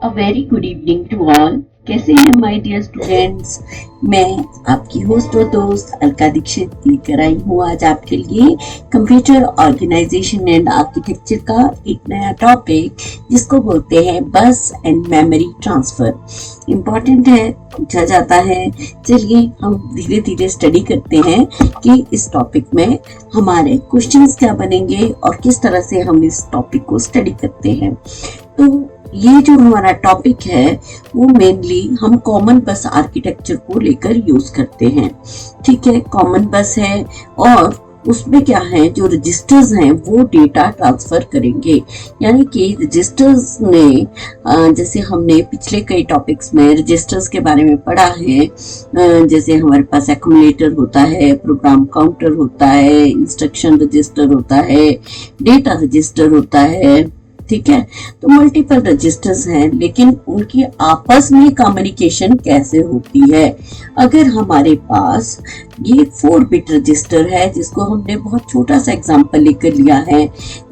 A very good evening to all. कैसे हैं my dear students. मैं आपकी होस्ट और दोस्त अलका दीक्षित लेकर आई हूँ आज आपके लिए कंप्यूटर ऑर्गेनाइजेशन एंड आर्किटेक्चर का एक नया टॉपिक जिसको बोलते हैं बस एंड मेमोरी ट्रांसफर। इम्पोर्टेंट है, पूछा जाता है। चलिए हम धीरे धीरे स्टडी करते हैं कि इस टॉपिक में हमारे क्वेश्चंस क्या बनेंगे और किस तरह से हम इस टॉपिक को स्टडी करते हैं। तो ये जो हमारा टॉपिक है वो मेनली हम कॉमन बस आर्किटेक्चर को लेकर यूज करते हैं। ठीक है, कॉमन बस है और उसमें क्या है, जो रजिस्टर्स हैं वो डेटा ट्रांसफर करेंगे। यानी कि रजिस्टर्स ने जैसे हमने पिछले कई टॉपिक्स में रजिस्टर्स के बारे में पढ़ा है, जैसे हमारे पास एक्यूमुलेटर होता है, प्रोग्राम काउंटर होता है, इंस्ट्रक्शन रजिस्टर होता है, डेटा रजिस्टर होता है। ठीक है, तो मल्टीपल रजिस्टर्स हैं, लेकिन उनकी आपस में कम्युनिकेशन कैसे होती है। अगर हमारे पास ये 4 बिट रजिस्टर है जिसको हमने बहुत छोटा सा एग्जांपल लेकर लिया है,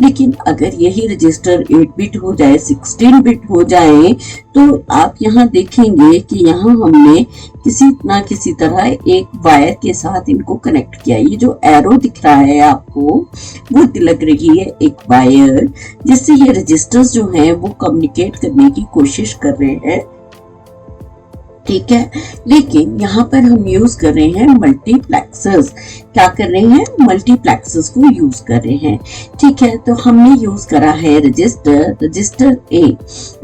लेकिन अगर यही रजिस्टर 8 बिट हो जाए, 16 बिट हो जाए, तो आप यहाँ देखेंगे कि यहाँ हमने किसी ना किसी तरह एक वायर के साथ इनको कनेक्ट किया। ये जो एरो दिख रहा है आपको वो लग रही है एक वायर, जिससे ये रजिस्टर्स जो हैं वो कम्युनिकेट करने की कोशिश कर रहे हैं। ठीक है, लेकिन यहाँ पर हम यूज कर रहे हैं मल्टीप्लेक्सर्स। क्या कर रहे हैं, मल्टीप्लेक्सर्स को यूज कर रहे हैं। ठीक है, तो हमने यूज करा है रजिस्टर ए।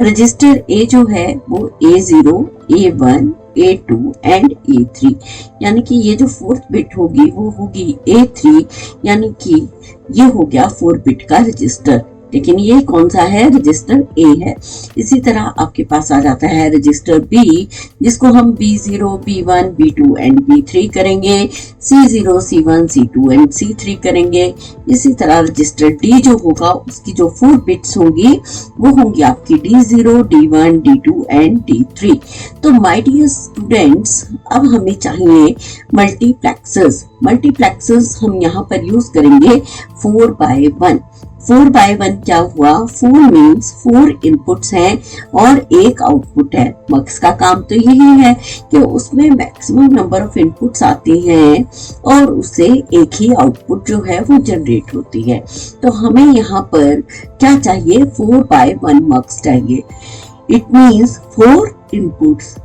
रजिस्टर ए जो है वो A0, A1, A2 and A3, यानी कि ये जो 4th बिट होगी वो होगी A3, यानी कि ये हो गया 4 बिट का रजिस्टर। लेकिन ये कौन सा है, रजिस्टर ए है। इसी तरह आपके पास आ जाता है रजिस्टर बी, जिसको हम B0, B1, B2 and B3 करेंगे, C0, C1, C2 and C3 करेंगे। इसी तरह रजिस्टर डी जो होगा उसकी जो 4 बिट्स होंगी वो होंगी आपकी D0, D1, D2 and D3। तो माय डियर स्टूडेंट्स, अब हमें चाहिए मल्टीप्लेक्सर्स। मल्टीप्लेक्सर्स हम यहाँ पर यूज करेंगे 4x1। 4x1 क्या हुआ, 4 मीन्स 4 इनपुट्स हैं और एक आउटपुट है। मक्स का काम तो यही है कि उसमें मैक्सिमम नंबर ऑफ इनपुट्स आती हैं और उससे एक ही आउटपुट जो है वो जनरेट होती है। तो हमें यहाँ पर क्या चाहिए, 4x1 मक्स चाहिए। It means 4 inputs.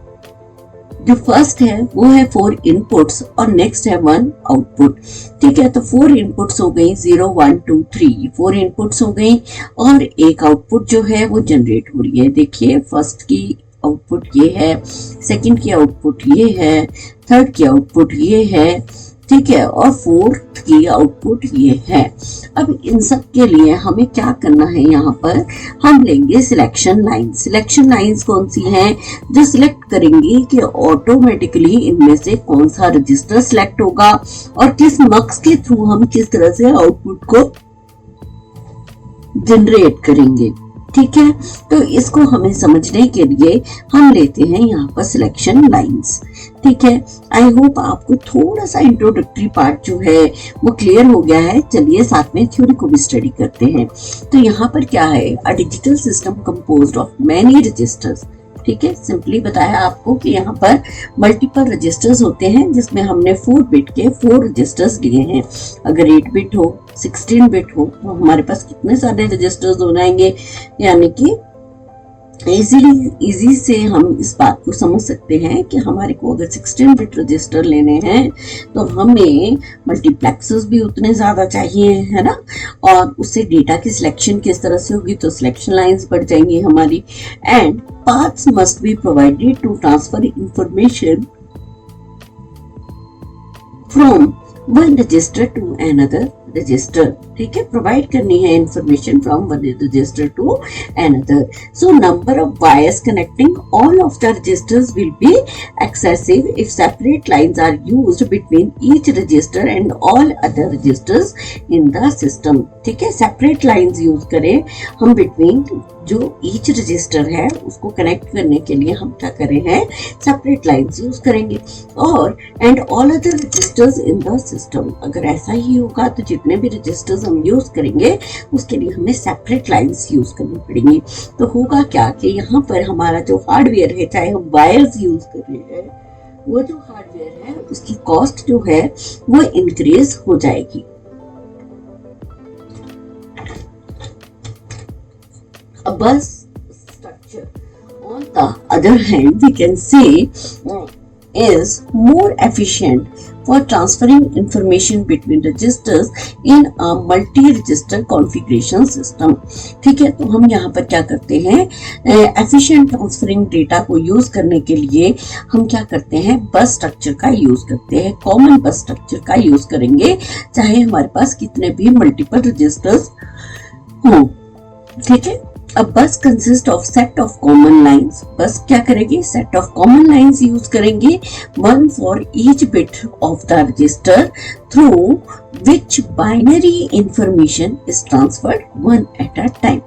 जो फर्स्ट है वो है 4 इनपुट्स और नेक्स्ट है 1 आउटपुट। ठीक है, तो 4 इनपुट्स हो गई, 0, 1, 2, 3, 4 इनपुट्स हो गई और एक आउटपुट जो है वो जनरेट हो रही है। देखिए, फर्स्ट की आउटपुट ये है, सेकंड की आउटपुट ये है, थर्ड की आउटपुट ये है। ठीक है, और 4th की आउटपुट ये है। अब इन सब के लिए हमें क्या करना है, यहाँ पर हम लेंगे सिलेक्शन लाइन। सिलेक्शन लाइंस कौन सी हैं, जो सिलेक्ट करेंगी कि ऑटोमेटिकली इनमें से कौन सा रजिस्टर सिलेक्ट होगा और किस मक्स के थ्रू हम किस तरह से आउटपुट को जनरेट करेंगे। ठीक है, तो इसको हमें समझने के लिए हम लेते हैं यहाँ पर सिलेक्शन लाइंस। ठीक है, आई होप आपको थोड़ा सा इंट्रोडक्टरी पार्ट जो है वो क्लियर हो गया है। चलिए साथ में थ्योरी को भी स्टडी करते हैं। तो यहाँ पर क्या है, a digital system composed of many registers. ठीक है, सिंपली बताया आपको कि यहाँ पर मल्टीपल रजिस्टर्स होते हैं जिसमें हमने 4 बिट के 4 रजिस्टर्स लिए हैं। अगर 8 बिट हो, 16 बिट हो, तो हमारे पास कितने सारे रजिस्टर्स हो जाएंगे। यानी कि इजी से हम इस बात को समझ सकते हैं कि हमारे को अगर 16 बिट रजिस्टर लेने हैं तो हमें मल्टीप्लेक्सर्स भी उतने ज्यादा चाहिए, है ना। और उससे डेटा की सिलेक्शन किस तरह से होगी, तो सिलेक्शन लाइंस बढ़ जाएंगी हमारी। And paths must be provided to transfer information from one register to another register। ठीक है, प्रोवाइड करनी है information from one register to another. So number of wires connecting all of the registers will be excessive if separate lines are used between each register and all other registers in the system. ठीक है, separate lines use करें हम between जो each resistor है उसको connect करने के लिए हम क्या कर रहे हैं, सेपरेट लाइंस यूज करेंगे। और and all other registers in the system, अगर ऐसा ही होगा तो जितने भी रजिस्टर्स हम यूज करेंगे उसके लिए हमें सेपरेट लाइंस यूज करनी पड़ेंगी। तो होगा क्या कि यहाँ पर हमारा जो हार्डवेयर है, चाहे हम वायर्स यूज कर रहे हैं, वो जो हार्डवेयर है उसकी कॉस्ट जो है वो इंक्रीज हो जाएगी। A bus structure, on the other hand, we can say is more efficient for transferring information between registers in a multi-register configuration system। ठीक है, तो हम यहाँ पर क्या करते हैं, efficient transferring data को यूज करने के लिए हम क्या करते हैं, बस स्ट्रक्चर का यूज करते हैं, कॉमन बस स्ट्रक्चर का यूज करेंगे, चाहे हमारे पास कितने भी मल्टीपल रजिस्टर्स हों। ठीक है, A bus consists of set of common lines। बस क्या करेंगे, set of common lines use करेंगे, one for each bit of the register through which binary information is transferred one at a time।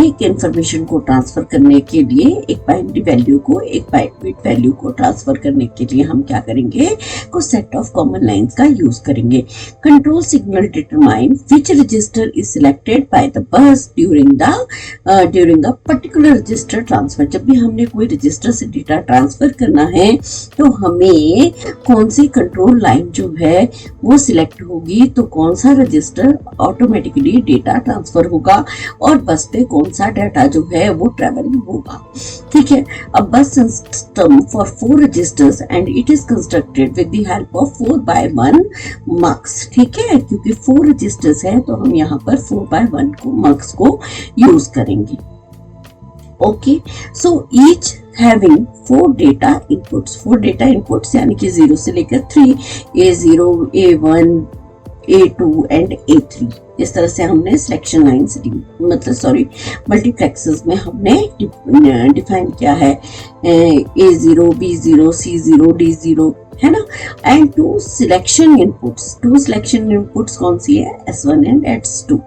एक information को transfer करने के लिए, एक बाइनरी वैल्यू को एक बाइट बिट वैल्यू को ट्रांसफर करने के लिए हम क्या करेंगे, को सेट ऑफ कॉमन लाइंस का यूज करेंगे। Control signal determine which register is selected by the bus during a particular register transfer। जब भी हमने कोई रजिस्टर से डेटा ट्रांसफर करना है तो हमें कौन सी कंट्रोल लाइन जो है वो सिलेक्ट होगी, तो कौन सा रजिस्टर ऑटोमेटिकली डेटा ट्रांसफर होगा और बस पे कौन सा डेटा जो है वो ट्रेवल होगा। ठीक है, अब bus system for 4 registers and it is constructed with the help of 4x1 mux. ठीक है, क्योंकि 4 रजिस्टर्स है तो हम यहाँ पर 4x1 को मक्स को यूज करेंगे। Okay, so each having 4 data inputs यानी कि 0 से लेकर 3, A0, A1, A2 and A3। इस तरह से हमने सिलेक्शन लाइंस मल्टीप्लेक्सेस में हमने डिफाइन किया है, A0, B0, C0, D0, है ना। एंड 2 सिलेक्शन इनपुट्स कौन सी है, S1 and S2।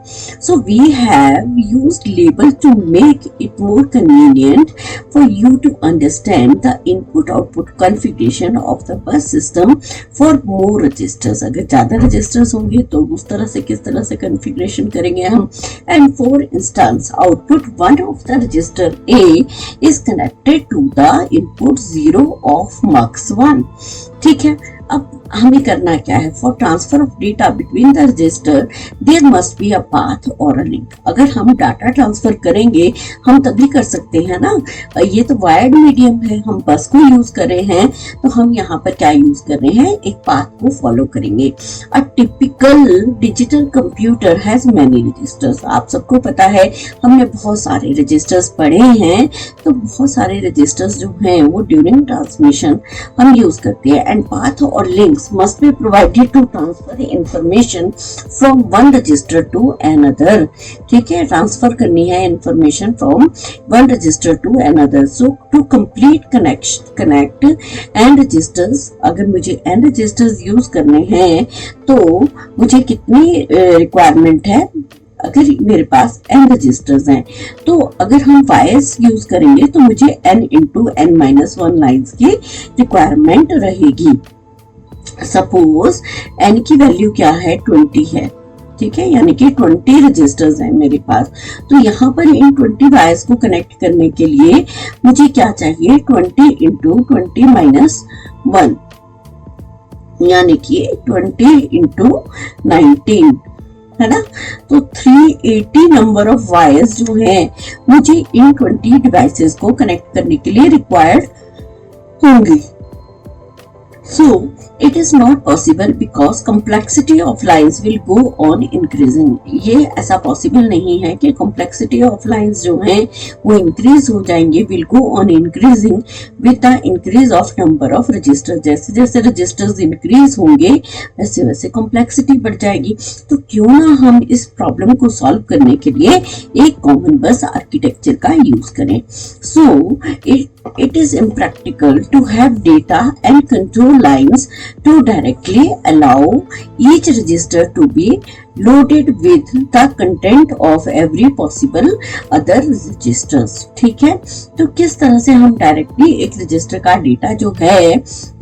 So we have used label to make it more convenient for you to understand the input output configuration of the bus system for more registers. अगर ज्यादा registers होंगे तो उस तरह से किस तरह से कॉन्फ़िगरेशन करेंगे हम। And for instance output 1 of the register A is connected to the input 0 of mux 1। ठीक है, अब हमें करना क्या है, for transfer of data between the register there must be a path और अ लिंक। अगर हम डाटा ट्रांसफर करेंगे हम तभी कर सकते हैं ना, ये तो वायर्ड मीडियम है, हम बस को यूज कर रहे हैं, तो हम यहाँ पर क्या यूज कर रहे हैं, एक पाथ को फॉलो करेंगे। A typical digital computer has many registers. आप सबको पता है, हमने बहुत सारे रजिस्टर्स पढ़े हैं, तो बहुत सारे रजिस्टर्स जो हैं वो ड्यूरिंग ट्रांसमिशन हम यूज करते हैं। एंड पाथ और links must be provided to transfer information from one register to another। ठीक है, ट्रांसफर करनी है information from one register to another. So to complete connect and registers, अगर मुझे एंड रजिस्टर्स यूज करने हैं तो मुझे कितनी रिक्वायरमेंट है, अगर मेरे पास n रजिस्टर्स हैं तो अगर हम वायर्स यूज करेंगे तो मुझे n into n-1 लाइंस की रिक्वायरमेंट रहेगी। सपोज n की वैल्यू क्या है, 20 है। ठीक है, यानी कि 20 रजिस्टर्स हैं मेरे पास, तो यहाँ पर इन 20 वायर्स को कनेक्ट करने के लिए मुझे क्या चाहिए, 20 into 20-1 यानी कि 20 into 19, है ना। तो 380 नंबर ऑफ वायर्स जो हैं मुझे इन 20 डिवाइसेस को कनेक्ट करने के लिए रिक्वायर्ड होंगी। So it is not possible because complexity of lines will go on increasing। ये ऐसा पॉसिबल नहीं है कि complexity of lines जो हैं वो increase हो जाएंगे, will go on increasing with the increase of number of registers। जैसे जैसे registers increase होंगे वैसे वैसे complexity बढ़ जाएगी। तो क्यों ना हम इस प्रॉब्लम को सॉल्व करने के लिए एक कॉमन बस आर्किटेक्चर का यूज करें। So it is impractical to have data and control lines to directly allow each register to be loaded with the content of every possible other registers। ठीक है, तो किस तरह से हम डायरेक्टली एक रजिस्टर का डेटा जो है,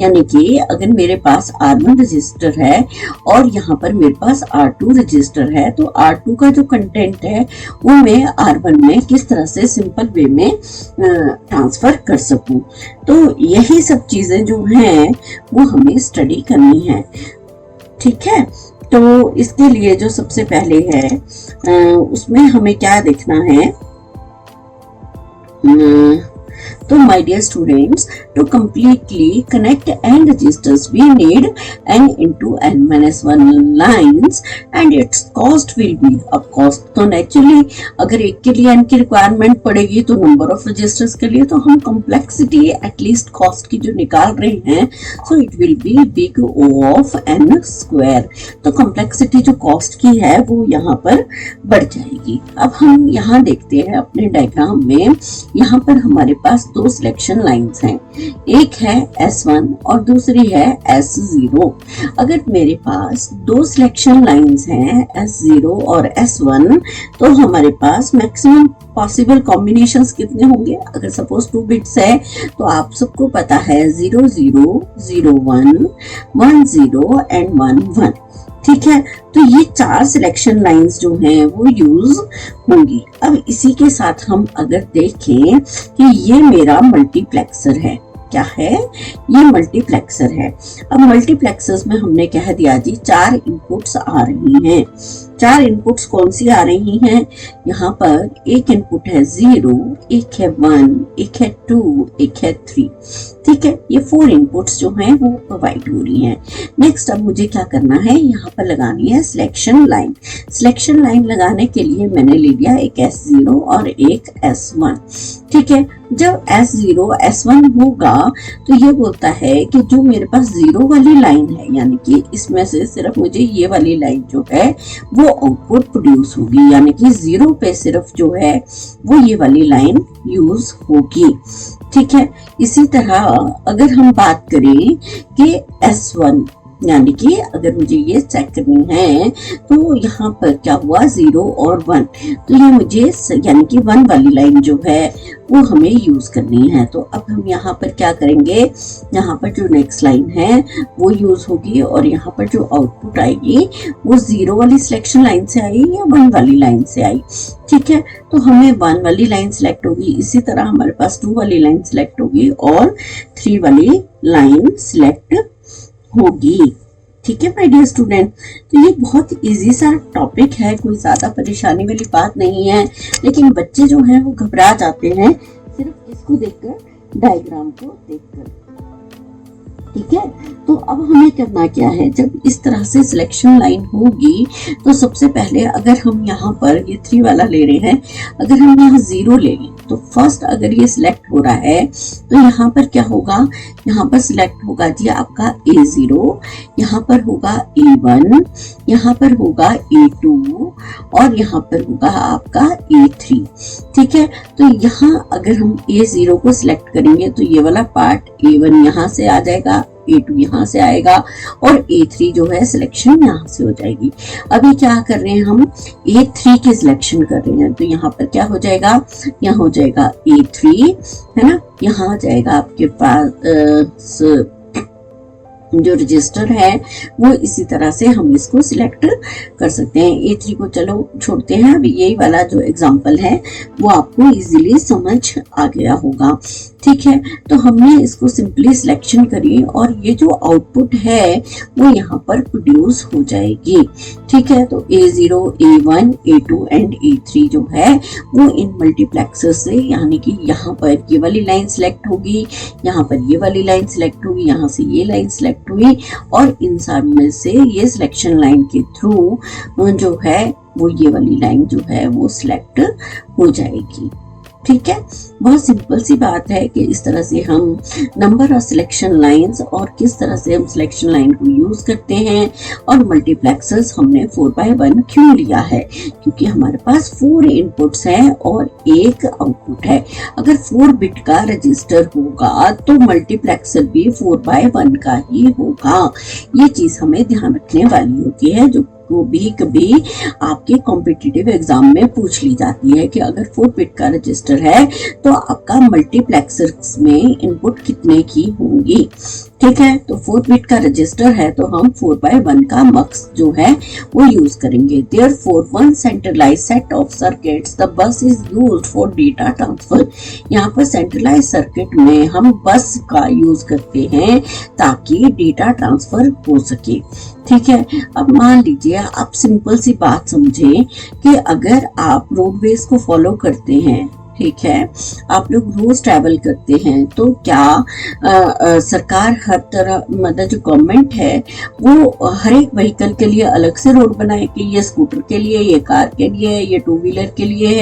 यानी कि अगर मेरे पास R1 रजिस्टर है और यहाँ पर मेरे पास R2 रजिस्टर है, तो R2 का जो कंटेंट है वो मैं R1 में किस तरह से सिंपल वे में ट्रांसफर कर सकूं। तो यही सब चीजें जो हैं वो हमें स्टडी करनी है। ठीक है, तो इसके लिए जो सबसे पहले है उसमें हमें क्या देखना है, तो my dear students, to completely connect n registers we need n into n minus 1 lines and its cost will be, अब cost तो नेचुरली अगर एक के लिए n की रिक्वायरमेंट पड़ेगी तो नंबर ऑफ रजिस्टर्स के लिए तो हम कॉम्प्लेक्सिटी एटलीस्ट कॉस्ट की जो निकाल रहे हैं, so it will be big O of n square. तो कॉम्प्लेक्सिटी जो कॉस्ट की है वो यहाँ पर बढ़ जाएगी। अब हम यहाँ देखते हैं अपने डायग्राम में, यहाँ पर हमारे पास दो सिलेक्शन लाइंस हैं, एक है S1 और दूसरी है S0। अगर मेरे पास दो सिलेक्शन लाइंस हैं S0 और S1, तो हमारे पास मैक्सिमम पॉसिबल कॉम्बिनेशंस कितने होंगे। अगर सपोज 2 बिट्स है तो आप सबको पता है 0 0 0 1 1 0 एंड 1 1। ठीक है, तो ये 4 सिलेक्शन लाइंस जो हैं वो यूज होंगी। अब इसी के साथ हम अगर देखें कि ये मेरा मल्टीप्लेक्सर है, क्या है, ये मल्टीप्लेक्सर है। अब मल्टीप्लेक्सर्स में हमने कह दिया जी 4 इनपुट्स आ रही हैं। 4 इनपुट्स कौन सी आ रही हैं, यहाँ पर एक इनपुट है 0, एक है 1, एक है 2, एक है 3। ठीक है, ये 4 इनपुट्स जो हैं वो प्रोवाइड हो रही हैं। नेक्स्ट अब मुझे क्या करना है, यहाँ पर लगानी है सिलेक्शन लाइन। सिलेक्शन लाइन लगाने के लिए मैंने ले लिया एक S0 और एक S1। ठीक है, जब S0 S1 होगा तो ये बोलता है कि जो मेरे पास 0 वाली लाइन है, यानी कि इसमें से सिर्फ मुझे ये वाली लाइन जो है वो आउटपुट प्रोड्यूस होगी, यानी कि 0 पे सिर्फ जो है वो ये वाली लाइन यूज होगी। ठीक है, इसी तरह अगर हम बात करें कि S1, यानी कि अगर मुझे ये चेक करनी है तो यहाँ पर क्या हुआ 0 और 1, तो ये मुझे यानी कि 1 वाली लाइन जो है वो हमें यूज करनी है। तो अब हम यहाँ पर क्या करेंगे, यहाँ पर जो नेक्स्ट लाइन है वो यूज होगी और यहाँ पर जो आउटपुट आएगी वो 0 वाली सिलेक्शन लाइन से आई या 1 वाली लाइन से आई। ठीक है, तो हमें 1 वाली लाइन सिलेक्ट होगी, इसी तरह हमारे पास 2 वाली लाइन सिलेक्ट होगी और 3 वाली लाइन सिलेक्ट होगी। ठीक है माय डियर स्टूडेंट, तो ये बहुत इजी सा टॉपिक है, कोई ज्यादा परेशानी वाली बात नहीं है, लेकिन बच्चे जो हैं वो घबरा जाते हैं सिर्फ इसको देखकर, डायग्राम को देखकर। ठीक है, तो अब हमें करना क्या है, जब इस तरह से सिलेक्शन लाइन होगी तो सबसे पहले अगर हम यहाँ पर ये 3 वाला ले रहे हैं, अगर हम यहाँ 0 ले लें तो फर्स्ट अगर ये सिलेक्ट हो रहा है तो यहाँ पर क्या होगा, यहाँ पर सिलेक्ट होगा जी आपका A0, यहाँ पर होगा A1, यहाँ पर होगा A2 और यहाँ पर होगा आपका A3। ठीक है, तो यहाँ अगर हम A0 को सिलेक्ट करेंगे तो ये वाला पार्ट A1 यहाँ से आ जाएगा, A2 यहाँ से आएगा और A3 जो है सिलेक्शन यहाँ से हो जाएगी। अभी क्या कर रहे हैं, हम A3 की सिलेक्शन कर रहे हैं, तो यहाँ पर क्या हो जाएगा, यहाँ हो जाएगा A3, है ना, यहाँ आ जाएगा आपके पास जो रजिस्टर है वो इसी तरह से हम इसको सिलेक्ट कर सकते हैं। A3 को चलो छोड़ते हैं, अभी यही वाला जो एग्जांपल है वो आपको इजीली समझ आ गया होगा। ठीक है, तो हमने इसको सिंपली सिलेक्शन करी और ये जो आउटपुट है वो यहाँ पर प्रोड्यूस हो जाएगी। ठीक है, तो A0, A1, A2 and A3 जो है वो इन मल्टीप्लेक्सर से, यानी कि यहाँ पर ये वाली लाइन सिलेक्ट होगी, यहाँ पर ये वाली लाइन सिलेक्ट होगी, यहाँ से ये लाइन सिलेक्ट हुई और इन सब में से ये सिलेक्शन लाइन के थ्रू जो है वो ये वाली लाइन जो है वो सिलेक्ट हो जाएगी। ठीक है, बहुत सिंपल सी बात है कि इस तरह से हम नंबर ऑफ सिलेक्शन लाइंस और किस तरह से हम सिलेक्शन लाइन को यूज करते हैं। और मल्टीप्लेक्सर्स हमने 4x1 क्यों लिया है, क्योंकि हमारे पास 4 इनपुट्स हैं और एक आउटपुट है। अगर 4 बिट का रजिस्टर होगा तो मल्टीप्लेक्सर भी 4x1 का ही होगा। ये चीज हमें ध्यान रखने वाली होती है, जो को भी कभी आपके कॉम्पिटिटिव एग्जाम में पूछ ली जाती है कि अगर 4 बिट का रजिस्टर है तो आपका मल्टीप्लेक्सर्स में इनपुट कितने की होंगी। ठीक है, तो 4 बिट का रजिस्टर है तो हम 4/1 का मक्स जो है वो यूज करेंगे। Therefore, one centralized set of circuits, the bus is used for data transfer। यहाँ पर सेंट्रलाइज सर्किट में हम बस का यूज करते हैं ताकि डेटा ट्रांसफर हो सके। ठीक है, अब मान लीजिए आप सिंपल सी बात समझें कि अगर आप रोडवेज को फॉलो करते हैं, ठीक है, आप लोग रोज ट्रैवल करते हैं, तो क्या सरकार हर तरह, मतलब जो गवर्नमेंट है वो हर एक व्हीकल के लिए अलग से रोड बनाए कि ये स्कूटर के लिए, ये कार के लिए, ये 2 व्हीलर के लिए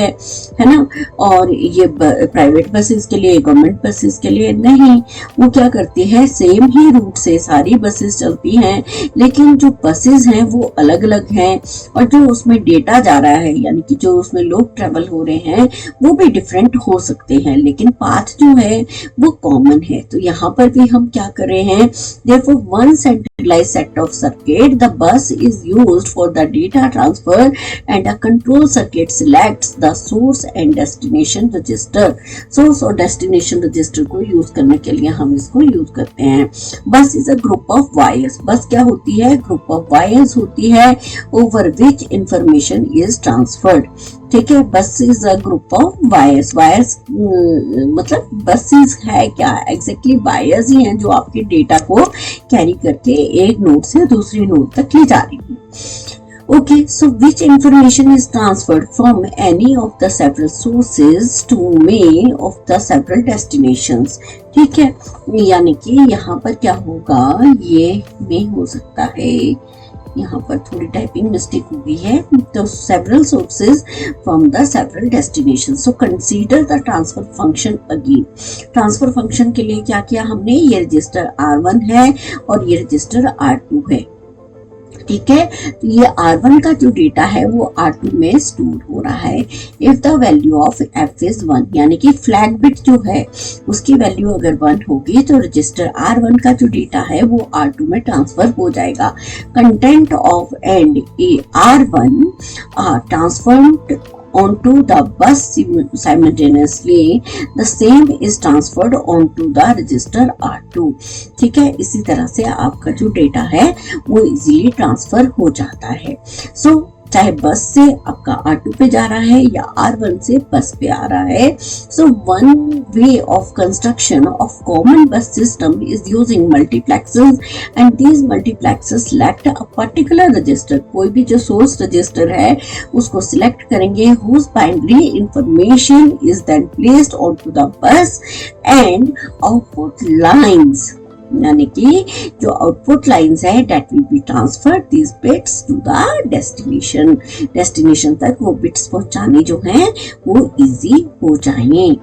है ना, और ये प्राइवेट बसेस के लिए, गवर्नमेंट बसेस के लिए नहीं। वो क्या करती है, सेम ही रूट से सारी बसेस चलती हैं, लेकिन जो बसेस हैं वो अलग अलग हैं, और जो उसमें डेटा जा रहा है, यानी कि जो उसमें लोग ट्रैवल हो रहे हैं वो भी डिफरेंट हो सकते हैं, लेकिन पाथ जो है वो कॉमन है। तो यहाँ पर भी हम क्या कर रहे हैं, therefore one centralized set of circuit, the bus is used for the data transfer and a control circuit selects the source and destination register। source और destination register को यूज करने के लिए हम इसको यूज करते हैं। बस is a group of wires। बस क्या होती है, ग्रुप ऑफ वायर्स होती है over which information is transferred। ठीक है, बस is a group of wires. Wires मतलब बसेस है क्या, एग्जैक्टली वायर्स ही हैं जो आपके डेटा को कैरी करके एक नोड से दूसरी नोड तक ले जा रही है। Okay, so which information is transferred from any of the several sources to many of the several destinations। ठीक है, यानी कि यहाँ पर क्या होगा, ये में हो सकता है, यहाँ पर थोड़ी टाइपिंग मिस्टेक हो गई है, तो several sources from the several destinations। so consider the transfer function again। Transfer function के लिए क्या किया हमने, ये रजिस्टर R1 है और ये रजिस्टर R2 है। ठीक है, तो ये R1 का जो डेटा है वो R2 में स्टोर हो रहा है। If the value of F is 1, यानी कि फ्लैग बिट जो है उसकी वैल्यू अगर 1 होगी तो रजिस्टर R1 का जो डेटा है वो R2 में ट्रांसफर हो जाएगा। Content of and R1 are transferred onto the bus simultaneously, the same is transferred onto the register R2। ठीक है, इसी तरह से आपका जो डेटा है वो इजीली ट्रांसफर हो जाता है। सो चाहे बस से आपका R2 पे जा रहा है या R1 से बस पे आ रहा है। So one way of construction of common bus system is using multiplexers and these multiplexers select a particular register. कोई भी जो सोर्स रजिस्टर है उसको सिलेक्ट करेंगे, whose binary information is then placed onto the bus and output lines, यानी कि जो output lines है that will be transfer these bits to the destination. Destination तक वो बिट्स पहुंचाने जो हैं वो इजी हो जाएंगे।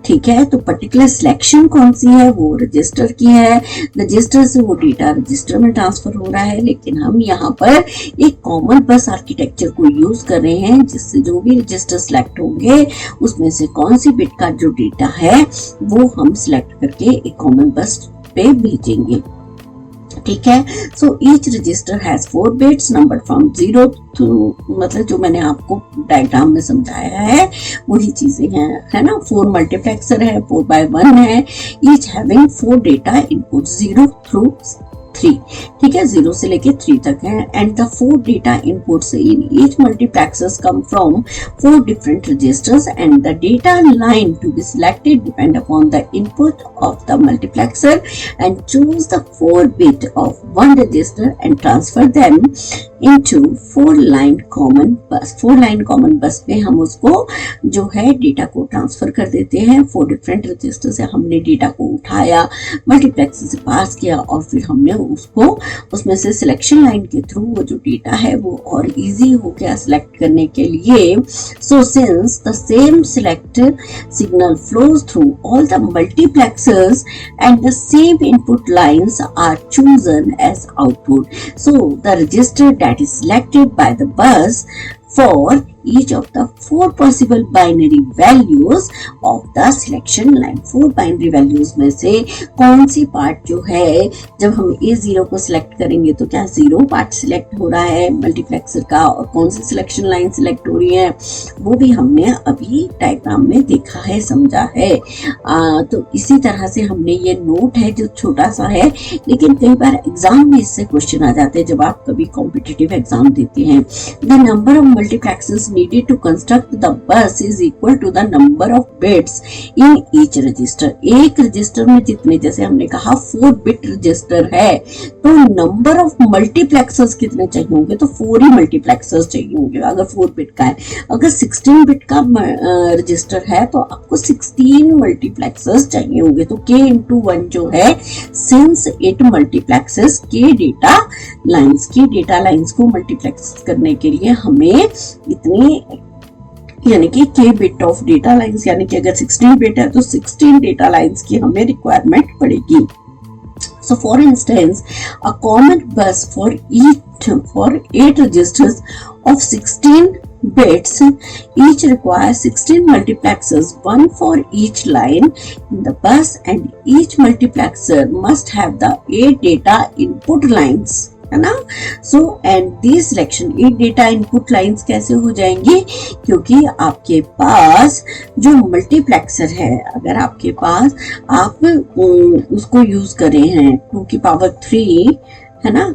ठीक है, तो पर्टिकुलर सिलेक्शन कौन सी है, वो रजिस्टर की है। रजिस्टर से वो डेटा रजिस्टर में ट्रांसफर हो रहा है, लेकिन हम यहाँ पर एक कॉमन बस आर्किटेक्चर को यूज कर रहे हैं, जिससे जो भी रजिस्टर सिलेक्ट होंगे उसमें से कौन सी बिट का जो डेटा है वो हम सिलेक्ट करके एक कॉमन बस पे भेजेंगे। ठीक है, so each register has 4 bits numbered from 0 to, मतलब जो मैंने आपको डायग्राम में समझाया है वही चीजें हैं, है ना। 4 मल्टीप्लेक्सर है, 4/1 है, each having 4 data input 0 through 3। ठीक है, 0 से लेके 3 तक है, and the 4 data inputs in each multiplexers come from 4 different registers and the data line to be selected depend upon the input of the multiplexer and choose the 4 bit of one register and transfer them into 4 line common bus। 4 line common bus पे हम उसको जो है data को transfer कर देते हैं। 4 different register से हमने डेटा को उठाया, मल्टीप्लेक्सर से पास किया और फिर हमने उसको उसमें से सिलेक्शन लाइन के थ्रू वो जो डेटा है वो और इजी हो गया सिलेक्ट करने के लिए। So since the same selected signal flows through all the multiplexers and the same input lines are chosen as output, so the register that is selected by the bus for each of the 4 possible binary values of the selection line। 4 binary values में से कौन C part जो है, जब हम A0 को select करेंगे तो क्या 0 पार्ट सिलेक्ट हो रहा है मल्टीप्लेक्सर का, और कौन सी सिलेक्शन लाइन सिलेक्ट हो रही है वो भी हमने अभी डायग्राम में देखा है, समझा है। तो इसी तरह से हमने ये नोट है जो छोटा सा है, लेकिन कई बार एग्जाम में इससे क्वेश्चन आ जाते हैं जब आप कभी कॉम्पिटिटिव एग्जाम देते हैं। The number of multiplexes needed to construct the bus is equal to the number of bits in each register. एक रजिस्टर में जितने, जैसे हमने कहा 4 बिट रजिस्टर है तो नंबर ऑफ मल्टीप्लेक्सेस कितने चाहिए होंगे, तो 4 ही मल्टीप्लेक्सेस चाहिए होंगे अगर 4 बिट का है। अगर 16 बिट का रजिस्टर है तो आपको 16 मल्टीप्लेक्सेस चाहिए होंगे। तो k into 1 जो है, सिंस इट मल्टीप्लेक्सेस के डेटा लाइंस को मल्टीप्लेक्स करने के लिए हमें इतनी, यानी कि k bit of data lines, यानी कि अगर 16 बिट है तो 16 डेटा लाइंस की हमें रिक्वायरमेंट पड़ेगी। So for instance, a common bus for 8 registers of 16 bits each requires 16 multiplexers, one for each line in the bus, and each multiplexer must have the 8 data input lines, है ना। So and this selection 8 data input lines कैसे हो जाएंगी, क्योंकि आपके पास जो multiplexer है, अगर आपके पास आप उसको यूज करे हैं 2 की पावर 3, है ना,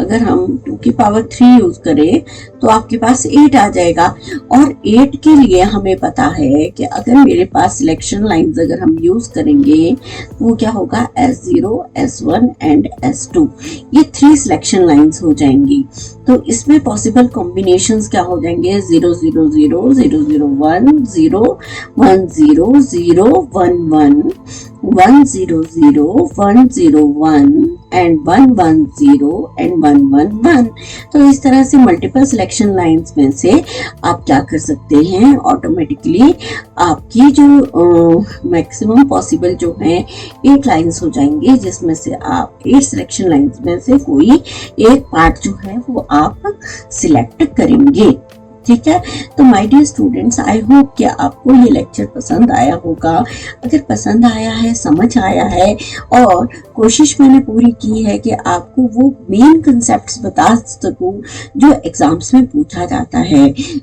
अगर हम 2 की पावर 3 यूज करें तो आपके पास 8 आ जाएगा। और 8 के लिए हमें पता है कि अगर मेरे पास सिलेक्शन लाइंस अगर हम यूज करेंगे तो वो क्या होगा, S0, S1 एंड S2, ये 3 सिलेक्शन लाइंस हो जाएंगी। तो इसमें पॉसिबल कॉम्बिनेशंस क्या हो जाएंगे, 0 0 0 0 0 1 0 1 0 0 1 1 1 0 0 1 0 1 एंड 1 1 0 एंड 1 1 1। तो इस तरह से मल्टीपल सिलेक्शन लाइंस में से आप क्या कर सकते हैं, ऑटोमेटिकली आपकी जो मैक्सिमम पॉसिबल जो है 8 लाइंस हो जाएंगे, जिसमें से आप 8 सिलेक्शन लाइंस में से कोई एक पार्ट जो है वो आप सिलेक्ट करेंगे। ठीक है। तो my dear students, I hope कि आपको ये लेक्चर पसंद आया होगा। अगर पसंद आया है, समझ आया है, और कोशिश मैंने पूरी की है कि आपको वो मेन कंसेप्ट्स बता सकूं जो एग्जाम्स में पूछा जाता है,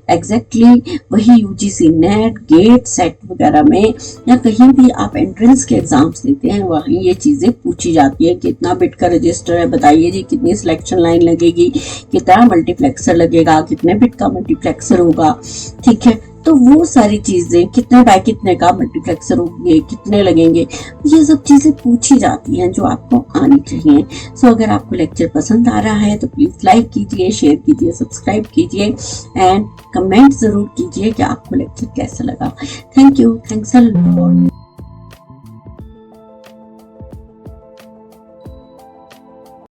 एग्जैक्टली वही यूजीसी नेट, गेट, सेट वगैरह में या कहीं भी आप एंट्रेंस के एग्जाम्स देते हैं वहीं ये चीजें पूछी जाती है। कितना बिट का रजिस्टर है, बताइए जी, कितनी सिलेक्शन लाइन लगेगी, कितना मल्टीप्लेक्सर लगेगा, कितने बिट का मल्टीप्लेक्सर होगा। ठीक है, तो वो सारी चीजें, कितने बाय कितने का मल्टीप्लेक्सर होंगे, कितने लगेंगे, ये सब चीजें पूछी जाती हैं जो आपको आनी चाहिए। सो अगर आपको लेक्चर पसंद आ रहा है तो प्लीज लाइक कीजिए, शेयर कीजिए, सब्सक्राइब कीजिए एंड कमेंट जरूर कीजिए कि आपको लेक्चर कैसा लगा। Thank you, thanks a lot.